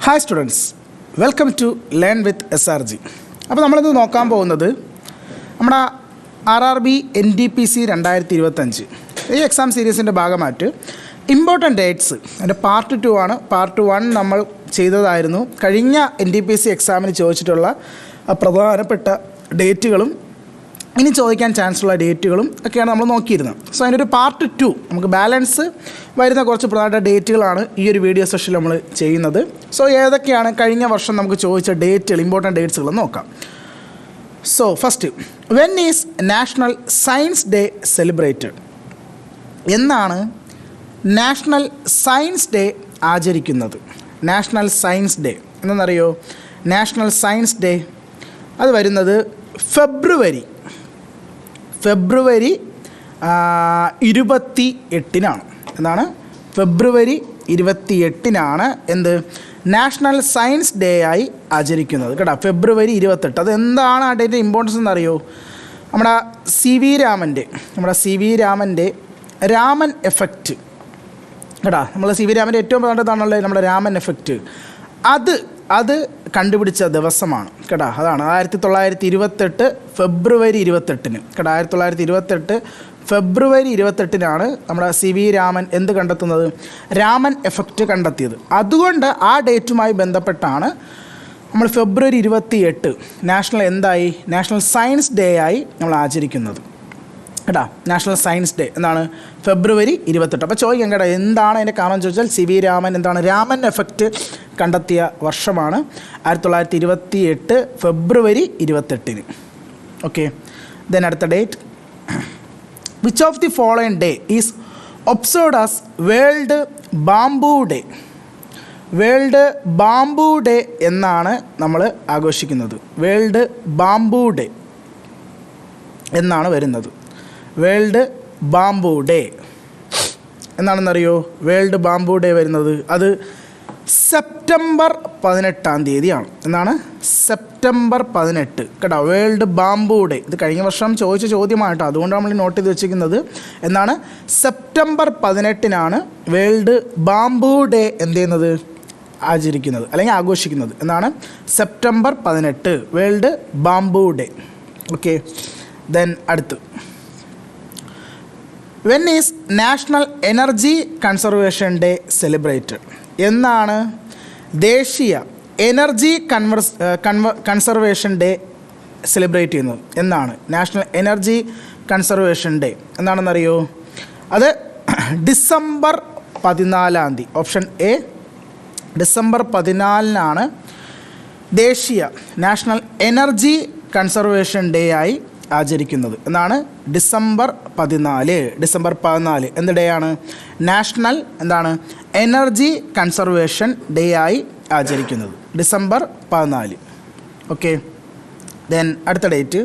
Hi students, welcome to learn with SRG. അപ്പോൾ നമ്മളിന്ന് നോക്കാൻ പോകുന്നത് നമ്മുടെ RRB NTPC 2025 ഈ എക്സാം സീരീസിൻ്റെ ഭാഗമായിട്ട് ഇമ്പോർട്ടൻ്റ് ഡേറ്റ്സ് അതിൻ്റെ പാർട്ട് 2 ആണ്. പാർട്ട് 1 നമ്മൾ ചെയ്തതായിരുന്നു. കഴിഞ്ഞ NTPC എക്സാമിന് ചോദിച്ചിട്ടുള്ള പ്രധാനപ്പെട്ട ഡേറ്റുകളും ഇനി ചോദിക്കാൻ ചാൻസുള്ള ഡേറ്റുകളും ഒക്കെയാണ് നമ്മൾ നോക്കിയിരുന്നത്. സോ അതിൻ്റെ ഒരു പാർട്ട് 2 നമുക്ക് ബാലൻസ് വരുന്ന കുറച്ച് പ്രധാന ഡേറ്റുകളാണ് ഈ ഒരു വീഡിയോ സെഷനിൽ നമ്മൾ ചെയ്യുന്നത്. സോ ഏതൊക്കെയാണ് കഴിഞ്ഞ വർഷം നമുക്ക് ചോദിച്ച ഡേറ്റുകൾ, ഇമ്പോർട്ടൻ്റ് ഡേറ്റ്സുകൾ നോക്കാം. So first, when is national science day celebrated? എന്നാണ് നാഷണൽ സയൻസ് ഡേ ആചരിക്കുന്നത്? നാഷണൽ സയൻസ് ഡേ എന്നറിയോ? നാഷണൽ സയൻസ് ഡേ അത് വരുന്നത് ഫെബ്രുവരി 28-നാണ്. എന്നാണ് ഫെബ്രുവരി 28-നാണ് എന്ത് നാഷണൽ സയൻസ് ഡേ ആയി ആചരിക്കുന്നത് കേട്ടോ. ഫെബ്രുവരി 28. അതെന്താണ് ആ ഡേറ്റ് ഇമ്പോർട്ടൻസ് എന്നറിയോ? നമ്മുടെ സി വി രാമൻ്റെ രാമൻ എഫക്റ്റ് കേട്ടോ. നമ്മൾ സി വി രാമൻ്റെ ഏറ്റവും പ്രധാനമാണല്ലോ നമ്മുടെ രാമൻ എഫക്റ്റ്. അത് കണ്ടുപിടിച്ച ദിവസമാണ് കേട്ടോ. അതാണ് 1928 ഫെബ്രുവരി 28 കേട്ടോ. 1928 ഫെബ്രുവരി 28-നാണ് നമ്മുടെ സി വി രാമൻ എന്ത് കണ്ടെത്തുന്നത്? രാമൻ എഫക്റ്റ് കണ്ടെത്തിയത്. അതുകൊണ്ട് ആ ഡേറ്റുമായി ബന്ധപ്പെട്ടാണ് നമ്മൾ ഫെബ്രുവരി 28 നാഷണൽ സയൻസ് ഡേ ആയി നമ്മൾ ആചരിക്കുന്നത് കേട്ടോ. നാഷണൽ സയൻസ് ഡേ എന്നാണ് ഫെബ്രുവരി 28. അപ്പോൾ ചോദിക്കാം കേട്ടോ, എന്താണ് അതിൻ്റെ കാരണം ചോദിച്ചാൽ സി വി രാമൻ എന്താണ് രാമൻ എഫക്റ്റ് കണ്ടെത്തിയ വർഷമാണ് 1928 ഫെബ്രുവരി 28. ഓക്കെ, ദെൻ അടുത്ത date, which of the following day is observed as World Bamboo Day? World Bamboo Day എന്നാണ് നമ്മൾ ആഘോഷിക്കുന്നത്. വേൾഡ് ബാംബൂ ഡേ എന്നാണ് വരുന്നത്. വേൾഡ് ബാംബൂ ഡേ എന്നാണെന്നറിയോ? വേൾഡ് ബാംബൂ ഡേ വരുന്നത് അത് സെപ്റ്റംബർ 18 എന്നാണ് സെപ്റ്റംബർ 18 കേട്ടോ. വേൾഡ് ബാംബൂ ഡേ ഇത് കഴിഞ്ഞ വർഷം ചോദിച്ച ചോദ്യമാണ് കേട്ടോ. അതുകൊണ്ട് നമ്മൾ നോട്ട് ചെയ്ത് വെച്ചിരിക്കുന്നത് എന്നാണ് സെപ്റ്റംബർ 18-നാണ് വേൾഡ് ബാംബൂ ഡേ എന്ത് ചെയ്യുന്നത്? ആചരിക്കുന്നത് അല്ലെങ്കിൽ ആഘോഷിക്കുന്നത് എന്നാണ് September 18 World Bamboo Day. Okay, then അടുത്ത്, when is National Energy Conservation Day celebrated? എന്നാണ് ദേശീയ എനർജി കൺസർവേഷൻ ഡേ സെലിബ്രേറ്റ് ചെയ്യുന്നത്? എന്നാണ് നാഷണൽ എനർജി കൺസർവേഷൻ ഡേ എന്നാണെന്നറിയോ? അത് ഡിസംബർ 14. ഓപ്ഷൻ എ, ഡിസംബർ 14-നാണ് ദേശീയ നാഷണൽ എനർജി കൺസർവേഷൻ ഡേ ആയി ആചരിക്കുന്നത് എന്നാണ് ഡിസംബർ 14. എന്ത് ഡേ ആണ്? നാഷണൽ എനർജി കൺസർവേഷൻ ഡേ ആയി ആചരിക്കുന്നത് ഡിസംബർ 14. ഓക്കെ, ദെൻ അടുത്ത date,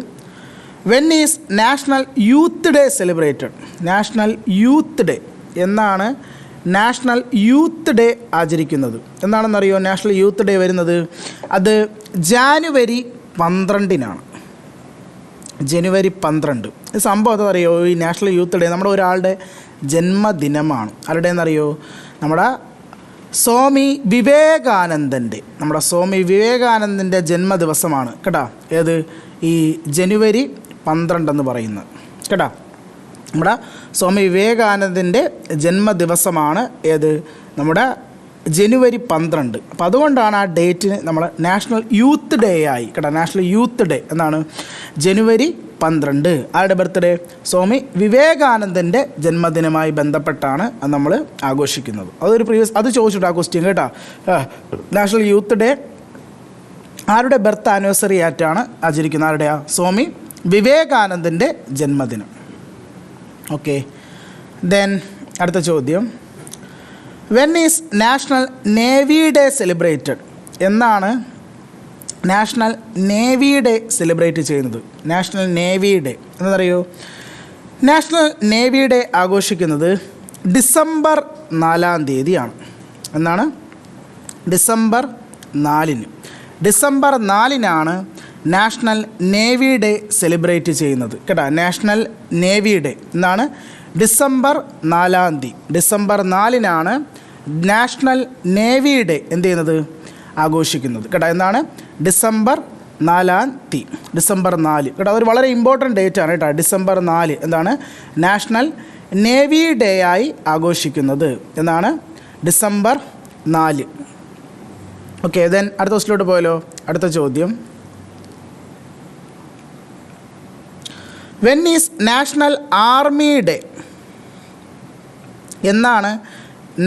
when is national youth day celebrated? National youth day എന്നാണ് നാഷണൽ യൂത്ത് ഡേ ആചരിക്കുന്നത്? എന്താണെന്നറിയോ നാഷണൽ യൂത്ത് ഡേ വരുന്നത്? അത് ജാനുവരി 12-നാണ്. ജനുവരി 12. സംഭവം എന്താ അറിയോ? ഈ നാഷണൽ യൂത്ത് ഡേ നമ്മുടെ ഒരാളുടെ ജന്മദിനമാണ്. ആരുടെ എന്നറിയോ? നമ്മുടെ സ്വാമി വിവേകാനന്ദൻ്റെ ജന്മദിവസമാണ് കേട്ടോ. ഏത്? ഈ ജനുവരി 12 എന്ന് പറയുന്നത് കേട്ടോ. നമ്മുടെ സ്വാമി വിവേകാനന്ദൻ്റെ ജന്മദിവസമാണ് ഏത്? നമ്മുടെ ജനുവരി 12. അപ്പോൾ അതുകൊണ്ടാണ് ആ ഡേറ്റിന് നമ്മൾ നാഷണൽ യൂത്ത് ഡേ ആയി കേട്ടോ. നാഷണൽ യൂത്ത് ഡേ എന്നാണ് ജനുവരി 12. ആരുടെ ബർത്ത്ഡേ? സ്വാമി വിവേകാനന്ദൻ്റെ ജന്മദിനമായി ബന്ധപ്പെട്ടാണ് അത് നമ്മൾ ആഘോഷിക്കുന്നത്. അത് ചോദിച്ചിട്ട് ആ ക്വസ്റ്റ്യൻ കേട്ടോ. നാഷണൽ യൂത്ത് ഡേ ആരുടെ ബർത്ത് ആനിവേഴ്സറി ആയിട്ടാണ് ആചരിക്കുന്നത്? ആരുടെയാ? സ്വാമി വിവേകാനന്ദൻ്റെ ജന്മദിനം. ഓക്കെ, ദെൻ അടുത്ത ചോദ്യം, when is National Navy Day celebrated? എന്നാണ് നാഷണൽ നേവി ഡേ സെലിബ്രേറ്റ് ചെയ്യുന്നത്? നാഷണൽ നേവി ഡേ എന്നറിയോ? നാഷണൽ നേവി ഡേ ആഘോഷിക്കുന്നത് ഡിസംബർ 4 എന്നാണ് ഡിസംബർ 4. ഡിസംബർ 4-നാണ് നാഷണൽ നേവി ഡേ സെലിബ്രേറ്റ് ചെയ്യുന്നത് കേട്ടോ. നാഷണൽ നേവി ഡേ എന്നാണ് ഡിസംബർ 4. ഡിസംബർ 4-നാണ് നാഷണൽ നേവി ഡേ എന്ത് ചെയ്യുന്നത് ആഘോഷിക്കുന്നത് കേട്ടോ. എന്നാണ് ഡിസംബർ 4 ഡിസംബർ 4 കേട്ടോ. അതൊരു വളരെ ഇമ്പോർട്ടൻറ്റ് ഡേറ്റ് ആണ് കേട്ടോ. ഡിസംബർ 4 എന്താണ് നാഷണൽ നേവി ഡേ ആയി ആഘോഷിക്കുന്നത് എന്നാണ് ഡിസംബർ 4. ഓക്കെ, ദെൻ അടുത്ത ക്വസ്റ്റിലോട്ട് പോയാലോ. അടുത്ത ചോദ്യം, when is national army day? എന്നാണ്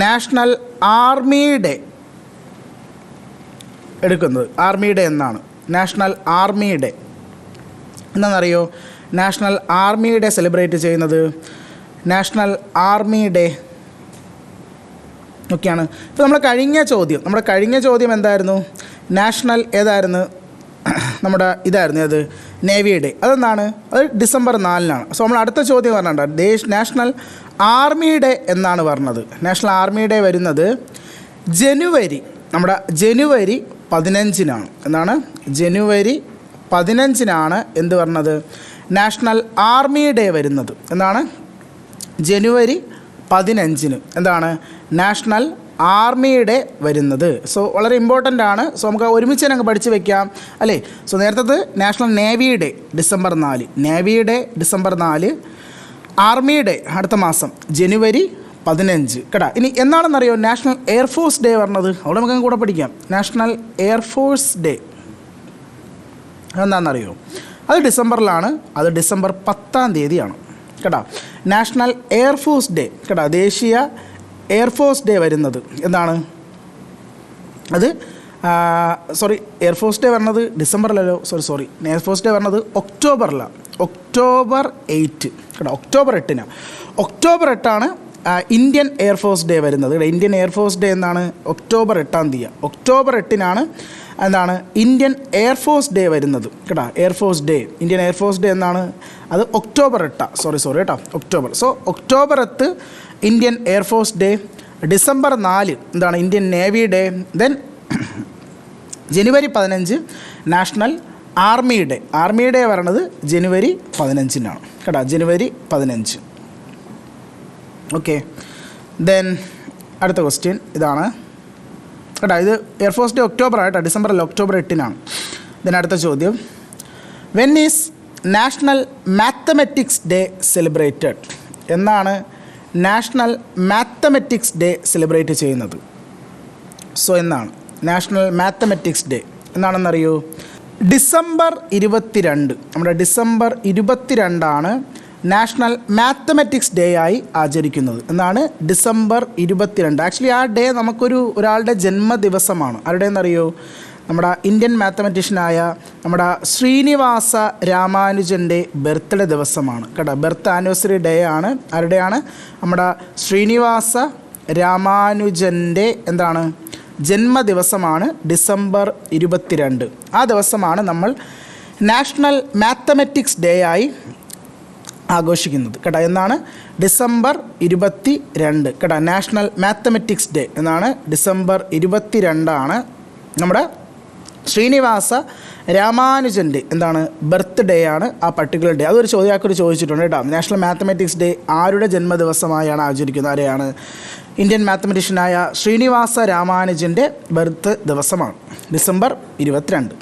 നാഷണൽ ആർമി ഡേ എടുക്കുന്നത്? ആർമി ഡേ എന്നാണ് നാഷണൽ ആർമി ഡേ എന്താണെന്നറിയോ? നാഷണൽ ആർമി ഡേ സെലിബ്രേറ്റ് ചെയ്യുന്നത് നാഷണൽ ആർമി ഡേ ഒക്കെയാണ്. ഇപ്പോൾ നമ്മുടെ കഴിഞ്ഞ ചോദ്യം എന്തായിരുന്നു? നാഷണൽ ഏതായിരുന്നു? നമ്മുടെ ഇതായിരുന്നു അത് നേവി ഡേ. അതെന്താണ്? അത് ഡിസംബർ 4 സോ നമ്മൾ അടുത്ത ചോദ്യം പറഞ്ഞിട്ടുണ്ട് നാഷണൽ ആർമി ഡേ എന്നാണ് പറഞ്ഞത്. നാഷണൽ ആർമി ഡേ വരുന്നത് നമ്മുടെ ജനുവരി 15 എന്നാണ് ജനുവരി 15 എന്ത് പറഞ്ഞത്? നാഷണൽ ആർമി ഡേ വരുന്നത് എന്നാണ് ജനുവരി 15 എന്താണ് നാഷണൽ ആർമി ഡേ വരുന്നത്. സോ വളരെ ഇമ്പോർട്ടൻ്റ് ആണ്. സോ നമുക്ക് ഒരുമിച്ച് തന്നെ പഠിച്ച് വെക്കാം അല്ലേ. സോ നേരത്തെ national Navy day December 4, navy day December 4, army day അടുത്ത മാസം ജനുവരി 15 കേട്ടോ. ഇനി എന്നാണെന്നറിയോ നാഷണൽ എയർഫോഴ്സ് ഡേ പറഞ്ഞത്? അവിടെ നമുക്ക് കൂടെ പഠിക്കാം. നാഷണൽ എയർഫോഴ്സ് ഡേ എന്താണെന്നറിയോ? അത് ഡിസംബറിലാണ്. അത് ഡിസംബർ 10 കേട്ടോ. നാഷണൽ എയർഫോഴ്സ് ഡേ കേട്ടോ, ദേശീയ എയർഫോഴ്സ് ഡേ വരുന്നത് എന്താണ്? അത് എയർഫോഴ്സ് ഡേ പറഞ്ഞത് ഡിസംബറിലല്ലോ. എയർഫോഴ്സ് ഡേ പറഞ്ഞത് ഒക്ടോബറിലാണ്. ഒക്ടോബർ 8 കേട്ടോ. ഒക്ടോബർ 8 ഇന്ത്യൻ എയർഫോഴ്സ് ഡേ വരുന്നത്. ഇന്ത്യൻ എയർഫോഴ്സ് ഡേ എന്നാണ് ഒക്ടോബർ 8 ഒക്ടോബർ 8 എന്താണ് ഇന്ത്യൻ എയർഫോഴ്സ് ഡേ വരുന്നത് കേട്ടോ. Air force day, Indian air force day എന്നാണ് അത് ഒക്ടോബർ 8 കേട്ടോ. October 8 Indian air force day. December 4 എന്താണ് ഇന്ത്യൻ നേവി ഡേ. ദെൻ ജനുവരി 15 national army day. Army day പറയണത് ജനുവരി 15 കേട്ടോ. ജനുവരി 15. ഓക്കെ, ദെൻ അടുത്ത ക്വസ്റ്റ്യൻ ഇതാണ് കേട്ടോ. ഇത് എയർഫോഴ്സ് ഡേ ഒക്ടോബർ കേട്ടോ, ഡിസംബറിൽ ഒക്ടോബർ 8 ദെൻ അടുത്ത ചോദ്യം, when is national mathematics day celebrated? എന്നാണ് നാഷണൽ മാത്തമെറ്റിക്സ് ഡേ സെലിബ്രേറ്റ് ചെയ്യുന്നത്? സോ എന്നാണ് നാഷണൽ മാത്തമെറ്റിക്സ് ഡേ എന്നാണെന്നറിയോ? ഡിസംബർ 22 നമ്മുടെ ഡിസംബർ 22 നാഷണൽ മാത്തമെറ്റിക്സ് ഡേ ആയി ആചരിക്കുന്നത് എന്നാണ് ഡിസംബർ 22. ആക്ച്വലി ആ ഡേ ഒരാളുടെ ജന്മദിവസമാണ്. ആരുടെയെന്നറിയോ? നമ്മുടെ ഇന്ത്യൻ മാത്തമെറ്റീഷ്യനായ നമ്മുടെ ശ്രീനിവാസ രാമാനുജൻ്റെ ബർത്ത്ഡേ ദിവസമാണ് കേട്ടോ. ബർത്ത് ആനിവേഴ്സറി ഡേ ആണ്. ആരുടെയാണ്? നമ്മുടെ ശ്രീനിവാസ രാമാനുജൻ്റെ എന്താണ് ജന്മദിവസമാണ് ഡിസംബർ 22. ആ ദിവസമാണ് നമ്മൾ നാഷണൽ മാത്തമെറ്റിക്സ് ഡേ ആയി ആഘോഷിക്കുന്നത് കേട്ടോ. എന്നാണ് ഡിസംബർ 22 കേട്ടോ. നാഷണൽ മാത്തമെറ്റിക്സ് ഡേ എന്നാണ് ഡിസംബർ 22 നമ്മുടെ ശ്രീനിവാസ രാമാനുജൻ്റെ എന്താണ് ബർത്ത് ഡേ ആണ് ആ പർട്ടിക്കുലർ ഡേ. അതൊരു ചോദ്യമാക്കൊരു ചോദിച്ചിട്ടുണ്ട് കേട്ടോ. നാഷണൽ മാത്തമെറ്റിക്സ് ഡേ ആരുടെ ജന്മദിവസമായാണ് ആചരിക്കുന്നത്? ആരെയാണ്? ഇന്ത്യൻ മാത്തമെറ്റീഷ്യനായ ശ്രീനിവാസ രാമാനുജൻ്റെ ബർത്ത് ദിവസമാണ് ഡിസംബർ 22.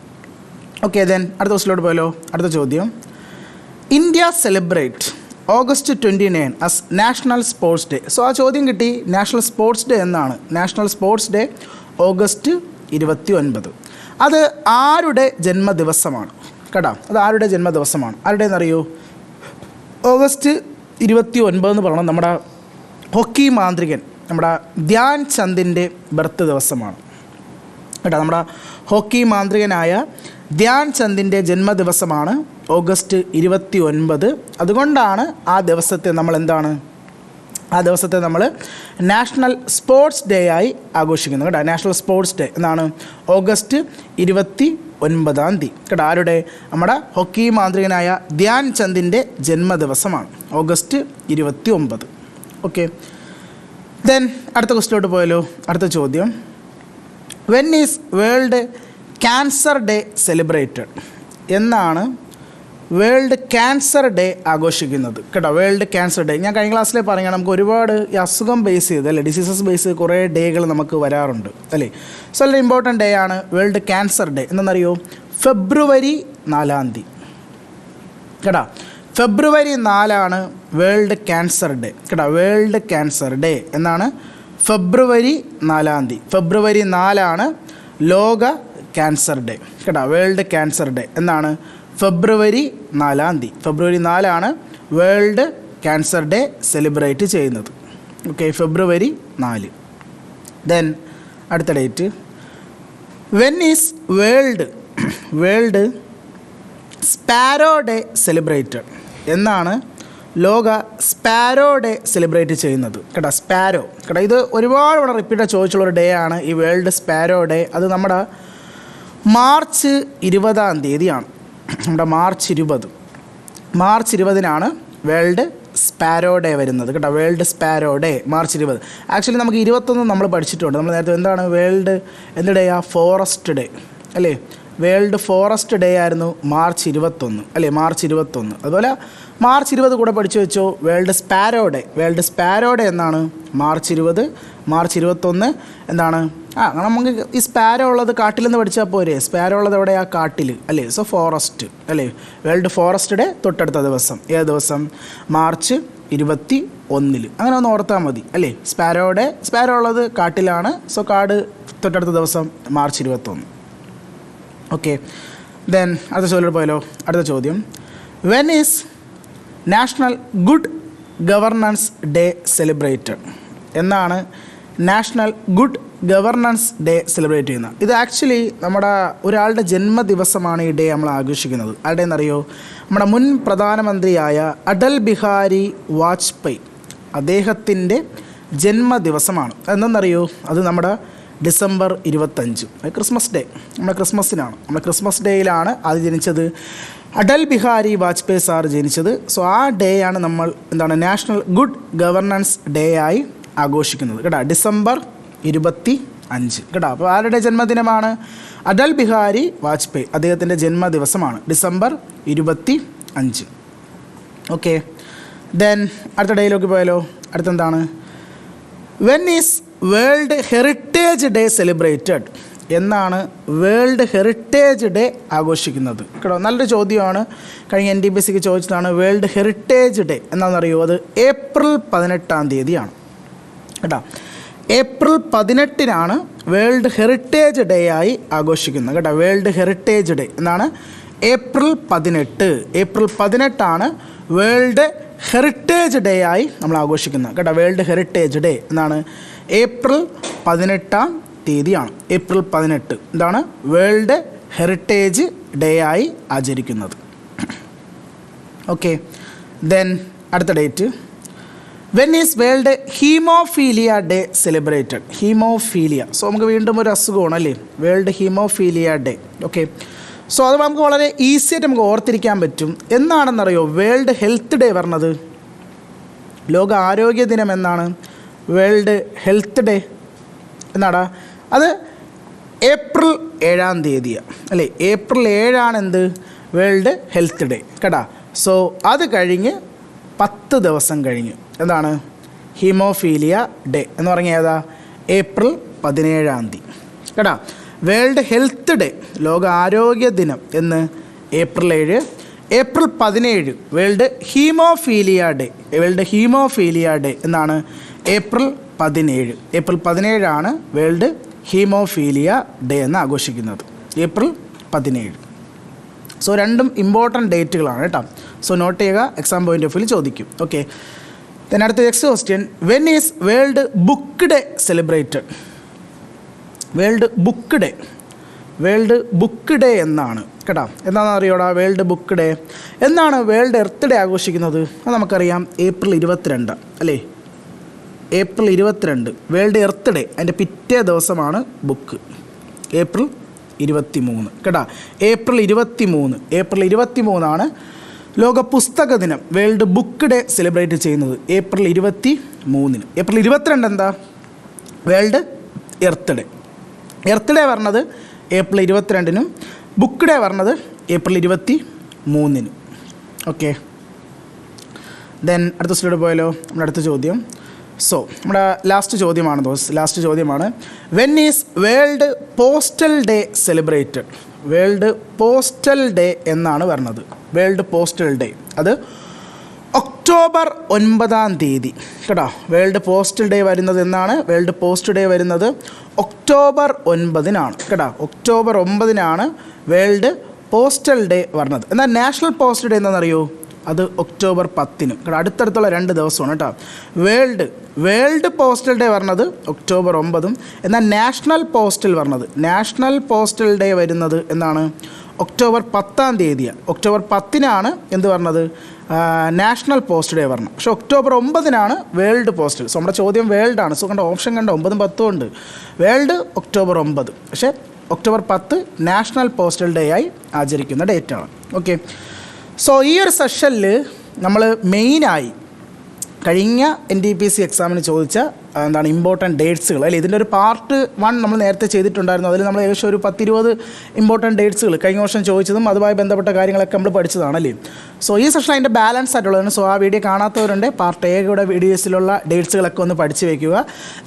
ഓക്കെ, ദെൻ അടുത്ത ക്വസ്റ്റിലോട്ട് പോയാലോ. അടുത്ത ചോദ്യം, India celebrate August 29 as national sports day. So ആ ചോദ്യം കിട്ടി. നാഷണൽ സ്പോർട്സ് ഡേ എന്നാണ്. National sports day August 29. അത് ആരുടെ ജന്മദിവസമാണ് കേട്ടോ? അത് ആരുടെ ജന്മദിവസമാണ്? ആരുടെയെന്നറിയോ? ഓഗസ്റ്റ് 29 എന്ന് പറഞ്ഞാൽ നമ്മുടെ ഹോക്കി മാന്ത്രികൻ നമ്മുടെ ധ്യാൻ ചന്ദിൻ്റെ ബർത്ത് ദിവസമാണ് കേട്ടോ. നമ്മുടെ ഹോക്കി മാന്ത്രികനായ ധ്യാൻ ചന്ദിൻ്റെ ജന്മദിവസമാണ് ഓഗസ്റ്റ് 29. അതുകൊണ്ടാണ് ആ ദിവസത്തെ നമ്മൾ നാഷണൽ സ്പോർട്സ് ഡേ ആയി ആഘോഷിക്കുന്നത് കേട്ടോ. നാഷണൽ സ്പോർട്സ് ഡേ എന്നാണ് ഓഗസ്റ്റ് 29 കേട്ടോ. ആരുടെ? നമ്മുടെ ഹോക്കി മാന്ത്രികനായ ധ്യാൻ ചന്ദിൻ്റെ ജന്മദിവസമാണ് ഓഗസ്റ്റ് 29. ഓക്കെ, ദെൻ അടുത്ത ക്വസ്റ്റിലോട്ട് പോയാലോ. അടുത്ത ചോദ്യം, when is world cancer day celebrated? എന്നാണ് വേൾഡ് ക്യാൻസർ ഡേ ആഘോഷിക്കുന്നത് കേട്ടോ. വേൾഡ് ക്യാൻസർ ഡേ ഞാൻ കഴിഞ്ഞ ക്ലാസ്സിൽ പറഞ്ഞാൽ നമുക്ക് ഒരുപാട് ഈ അസുഖം ബേസ് ചെയ്ത് അല്ലേ, ഡിസീസസ് ബേസ് ചെയ്ത് കുറേ ഡേകൾ നമുക്ക് വരാറുണ്ട് അല്ലേ. സോ വളരെ ഇമ്പോർട്ടൻ്റ് ഡേ ആണ് വേൾഡ് ക്യാൻസർ ഡേ. എന്തെന്നറിയോ? ഫെബ്രുവരി 4 കേട്ടോ. ഫെബ്രുവരി 4 വേൾഡ് ക്യാൻസർ ഡേ കേട്ടോ. വേൾഡ് ക്യാൻസർ ഡേ എന്നാണ് ഫെബ്രുവരി 4. ഫെബ്രുവരി 4 ലോക ക്യാൻസർ ഡേ കേട്ടോ. വേൾഡ് ക്യാൻസർ ഡേ എന്നാണ് ഫെബ്രുവരി 4. ഫെബ്രുവരി 4 വേൾഡ് ക്യാൻസർ ഡേ സെലിബ്രേറ്റ് ചെയ്യുന്നത്. ഓക്കെ, ഫെബ്രുവരി 4. ദെൻ അടുത്ത date, when is world sparrow day celebrated എന്നാണ് ലോക സ്പാരോ ഡേ സെലിബ്രേറ്റ് ചെയ്യുന്നത് കേട്ടോ. സ്പാരോ കേട്ടോ, ഇത് ഒരുപാട് ഇവിടെ റിപ്പീറ്റ് ചോദിച്ചുള്ളൊരു ഡേ ആണ് ഈ വേൾഡ് സ്പാരോ ഡേ. അത് നമ്മുടെ മാർച്ച് 20 നമ്മുടെ മാർച്ച് 20 വേൾഡ് സ്പാരോ ഡേ വരുന്നത് കേട്ടോ. World sparrow day March 20. Actually നമുക്ക് 21 നമ്മൾ പഠിച്ചിട്ടുണ്ട്. നമ്മൾ നേരത്തെ എന്താണ് വേൾഡ് എന്ത് ഡേ ഫോറസ്റ്റ് ഡേ അല്ലേ. വേൾഡ് ഫോറസ്റ്റ് ഡേ ആയിരുന്നു മാർച്ച് 21 അല്ലേ, മാർച്ച് 21. അതുപോലെ മാർച്ച് 20 കൂടെ പഠിച്ചു വെച്ചോ. വേൾഡ് സ്പാരോ ഡേ എന്നാണ് മാർച്ച് 20. മാർച്ച് 21 എന്താണ് അങ്ങനെ നമുക്ക് ഈ സ്പാരോ ഉള്ളത് കാട്ടിൽ നിന്ന് പഠിച്ചാൽ പോരെ. സ്പാരോ ഉള്ളത് എവിടെയാ? കാട്ടിൽ അല്ലേ. സോ ഫോറസ്റ്റ് അല്ലേ. വേൾഡ് ഫോറസ്റ്റ് ഡേ തൊട്ടടുത്ത ദിവസം ഏത് ദിവസം? മാർച്ച് 21. അങ്ങനെ ഒന്ന് ഓർത്താൽ മതി അല്ലേ. സ്പാരോ ഉള്ളത് കാട്ടിലാണ്. സോ കാട് തൊട്ടടുത്ത ദിവസം മാർച്ച് 21. ഓക്കെ, ദെൻ അടുത്ത ചോദ്യം പോയാലോ. അടുത്ത ചോദ്യം, when is national good governance day celebrated എന്നാണ് national good governance day celebrate ചെയ്യുന്നത്. ഇത് ആക്ച്വലി നമ്മുടെ ഒരാളുടെ ജന്മദിവസമാണ് ഈ ഡേ നമ്മൾ ആഘോഷിക്കുന്നത്. ആരുടെ എന്നറിയോ? നമ്മുടെ മുൻ പ്രധാനമന്ത്രിയായ അടൽ ബിഹാരി വാജ്പേയി, അദ്ദേഹത്തിൻ്റെ ജന്മദിവസമാണ്. എന്തെന്നറിയോ? അത് നമ്മുടെ ഡിസംബർ 25, ക്രിസ്മസ് ഡേ. നമ്മുടെ ക്രിസ്മസ് ഡേയിലാണ് അത് ജനിച്ചത്. അടൽ ബിഹാരി വാജ്പേയി സാർ ജനിച്ചത്. സോ ആ ഡേ ആണ് നമ്മൾ എന്താണ് നാഷണൽ ഗുഡ് ഗവർണൻസ് ഡേ ആയി ആഘോഷിക്കുന്നത് കേട്ടോ. ഡിസംബർ 25 കേട്ടോ. അപ്പോൾ ആരുടെ ജന്മദിനമാണ്? അടൽ ബിഹാരി വാജ്പേയി, അദ്ദേഹത്തിൻ്റെ ജന്മദിവസമാണ് ഡിസംബർ 25. ഓക്കെ, ദെൻ അടുത്ത ഡേയിലേക്ക് പോയാലോ. അടുത്തെന്താണ്? When is world heritage day celebrated എന്നാണ് വേൾഡ് ഹെറിറ്റേജ് ഡേ ആഘോഷിക്കുന്നത് കേട്ടോ. നല്ലൊരു ചോദ്യമാണ്. കഴിഞ്ഞ NTPCക്ക് ചോദിച്ചതാണ്. വേൾഡ് ഹെറിറ്റേജ് ഡേ എന്താണെന്നറിയോ? അത് ഏപ്രിൽ 18 കേട്ടോ. ഏപ്രിൽ 18 വേൾഡ് ഹെറിറ്റേജ് ഡേ ആയി ആഘോഷിക്കുന്നത് കേട്ടോ. വേൾഡ് ഹെറിറ്റേജ് ഡേ എന്നാണ് ഏപ്രിൽ 18 വേൾഡ് ഹെറിറ്റേജ് ഡേ ആയി നമ്മൾ ആഘോഷിക്കുന്നത് കേട്ടോ. വേൾഡ് ഹെറിറ്റേജ് ഡേ എന്നാണ് ഏപ്രിൽ 18 ഏപ്രിൽ 18 എന്താണ് വേൾഡ് ഹെറിറ്റേജ് ഡേ ആയി ആചരിക്കുന്നത്. ഓക്കെ, ദെൻ അടുത്ത date, when is world haemophilia day celebrated? Haemophilia, so നമുക്ക് വീണ്ടും ഒരു അസുഖമാണ് അല്ലേ, world haemophilia day. Okay, so അത് നമുക്ക് വളരെ ഈസി ആയിട്ട് നമുക്ക് ഓർത്തിരിക്കാൻ പറ്റും. എന്നാണെന്നറിയോ വേൾഡ് ഹെൽത്ത് ഡേ പറഞ്ഞത്? ലോക ആരോഗ്യ ദിനം എന്നാണ്? വേൾഡ് ഹെൽത്ത് ഡേ എന്നാടാ അത് ഏപ്രിൽ 7 അല്ലേ. ഏപ്രിൽ 7 എന്ത്? വേൾഡ് ഹെൽത്ത് ഡേ കേട്ടോ. സോ അത് കഴിഞ്ഞ് 10 ദിവസം കഴിഞ്ഞ് എന്താണ് ഹീമോഫീലിയ ഡേ എന്ന് പറഞ്ഞാൽ ഏതാ? ഏപ്രിൽ 17 കേട്ടോ. വേൾഡ് ഹെൽത്ത് ഡേ, ലോക ആരോഗ്യ ദിനം എന്ന് April 7. April 17 world haemophilia day. World haemophilia day എന്നാണ് April 17. April 17 world haemophilia day എന്ന് ആഘോഷിക്കുന്നത്. ഏപ്രിൽ 17. സോ രണ്ടും ഇമ്പോർട്ടൻറ്റ് ഡേറ്റുകളാണ് കേട്ടോ. സോ നോട്ട് ചെയ്യുക, എക്സാം പോയിൻ്റ് ഓഫ് വ്യൂ ചോദിക്കും. ഓക്കെ, then അടുത്ത next question, when is world book day celebrated? World book day എന്നാണ് കേട്ടോ. എന്താണെന്ന് അറിയോടാ വേൾഡ് ബുക്ക് ഡേ? എന്നാണ് വേൾഡ് എർത്ത് ഡേ ആഘോഷിക്കുന്നത്? അത് നമുക്കറിയാം, ഏപ്രിൽ 22 അല്ലേ. ഏപ്രിൽ 22 വേൾഡ് എർത്ത് ഡേ, അതിൻ്റെ പിറ്റേ ദിവസമാണ് ബുക്ക്. ഏപ്രിൽ 23 കേട്ടോ. ഏപ്രിൽ 23 ലോക പുസ്തക ദിനം, വേൾഡ് ബുക്ക് ഡേ സെലിബ്രേറ്റ് ചെയ്യുന്നത് ഏപ്രിൽ 23. ഏപ്രിൽ 22 എന്താ? World earth day. Earth day പറഞ്ഞത് ഏപ്രിൽ 22, ബുക്ക് ഡേ പറഞ്ഞത് ഏപ്രിൽ 23. ഓക്കെ, ദെൻ അടുത്ത സ്ലൈഡ് പോയാലോ. നമ്മുടെ അടുത്ത ചോദ്യം. സോ നമ്മുടെ ലാസ്റ്റ് ചോദ്യമാണ് when is world postal day celebrated? World postal day എന്നാണ് വരുന്നത്. വേൾഡ് പോസ്റ്റൽ ഡേ അത് ഒക്ടോബർ 9 കേട്ടോ. വേൾഡ് പോസ്റ്റൽ ഡേ വരുന്നത് എന്നാണ്? വേൾഡ് പോസ്റ്റ് ഡേ വരുന്നത് ഒക്ടോബർ 9 കേട്ടോ. ഒക്ടോബർ 9 വേൾഡ് പോസ്റ്റൽ ഡേ വരുന്നത്. എന്നാൽ നാഷണൽ പോസ്റ്റ് ഡേ എന്താണെന്നറിയോ? അത് ഒക്ടോബർ 10 കേട്ടോ. അടുത്തടുത്തുള്ള 2 ദിവസമാണ് കേട്ടോ. വേൾഡ് പോസ്റ്റൽ ഡേ വരുന്നത് ഒക്ടോബർ 9, എന്നാൽ നാഷണൽ പോസ്റ്റൽ ഡേ വരുന്നത് എന്നാണ്? ഒക്ടോബർ 10 ഒക്ടോബർ 10 എന്ത് പറഞ്ഞത്? നാഷണൽ പോസ്റ്റ് ഡേ വരണം. പക്ഷേ ഒക്ടോബർ 9 വേൾഡ് പോസ്റ്റൽ. സോ നമ്മുടെ ചോദ്യം വേൾഡാണ്. സോ കണ്ട ഓപ്ഷൻ കണ്ട 9ഉം 10ഉം ഉണ്ട്. വേൾഡ് ഒക്ടോബർ 9, പക്ഷേ ഒക്ടോബർ 10 നാഷണൽ പോസ്റ്റൽ ഡേ ആയി ആചരിക്കുന്ന ഡേറ്റാണ്. ഓക്കെ, സോ ഈ ഒരു സെഷനിൽ നമ്മൾ മെയിനായി കഴിഞ്ഞ NTPC എക്സാമിന് ചോദിച്ച ഇമ്പോർട്ടൻറ്റ് ഡേറ്റ്സുകൾ അല്ലേ, ഇതിൻ്റെ ഒരു പാർട്ട് 1 നമ്മൾ നേരത്തെ ചെയ്തിട്ടുണ്ടായിരുന്നു. അതിൽ നമ്മൾ ഏകദേശം ഒരു 10-20 ഇമ്പോർട്ടൻറ്റ് ഡേറ്റ്സുകൾ കഴിഞ്ഞ വർഷം ചോദിച്ചതും അതുമായി ബന്ധപ്പെട്ട കാര്യങ്ങളൊക്കെ നമ്മൾ പഠിച്ചതാണല്ലേ. സോ ഈ സെഷൻ അതിൻ്റെ ബാലൻസ് ആയിട്ടുള്ളതാണ്. സോ ആ വീഡിയോ കാണാത്തവരുണ്ട്, പാർട്ട് എയുടെ വീഡിയോസിലുള്ള ഡേറ്റ്സുകളൊക്കെ ഒന്ന് പഠിച്ച് വയ്ക്കുക.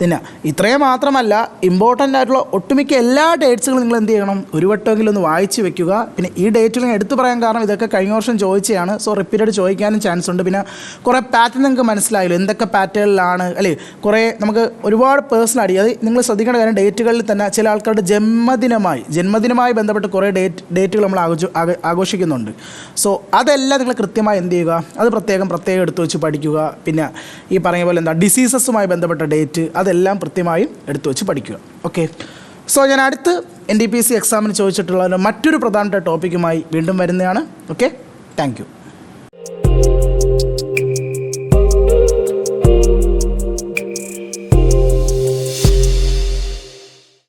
പിന്നെ ഇത്രയും മാത്രമല്ല, ഇമ്പോർട്ടൻ്റ് ആയിട്ടുള്ള ഒട്ടുമിക്ക എല്ലാ ഡേറ്റ്സുകളും നിങ്ങൾ എന്ത് ചെയ്യണം, ഒരു വട്ടമെങ്കിലും ഒന്ന് വായിച്ച് വെക്കുക. പിന്നെ ഈ ഡേറ്റുകൾ എടുത്തു പറയാൻ കാരണം ഇതൊക്കെ കഴിഞ്ഞ വർഷം ചോദിച്ചതാണ്. സോ റിപ്പീറ്റഡ് ചോദിക്കാനും ചാൻസ് ഉണ്ട്. പിന്നെ കുറേ പാറ്റേൺ നിങ്ങൾക്ക് മനസ്സിലായല്ലോ, എന്തൊക്കെ പാറ്റേണിലാണ് അല്ലേ. കുറേ നമുക്ക് ഒരുപാട് പേഴ്സണൽ അത് നിങ്ങൾ ശ്രദ്ധിക്കേണ്ട കാര്യം, ഡേറ്റുകളിൽ തന്നെ ചില ആൾക്കാരുടെ ജന്മദിനമായി ബന്ധപ്പെട്ട് കുറേ ഡേറ്റുകൾ നമ്മൾ ആഘോഷിക്കുന്നുണ്ട്. സോ അതെല്ലാം നിങ്ങൾ കൃത്യമായി എന്ത് ചെയ്യുക, അത് പ്രത്യേകം എടുത്തു വെച്ച് പഠിക്കുക. പിന്നെ ഈ പറഞ്ഞ പോലെ ഡിസീസസുമായി ബന്ധപ്പെട്ട ഡേറ്റ് അതെല്ലാം കൃത്യമായും എടുത്തു വെച്ച് പഠിക്കുക. ഓക്കെ, സോ ഞാൻ അടുത്ത് NTPC എക്സാമിന് ചോദിച്ചിട്ടുള്ള മറ്റൊരു പ്രധാനപ്പെട്ട ടോപ്പിക്കുമായി വീണ്ടും വരുന്നതാണ്. Okay, thank you.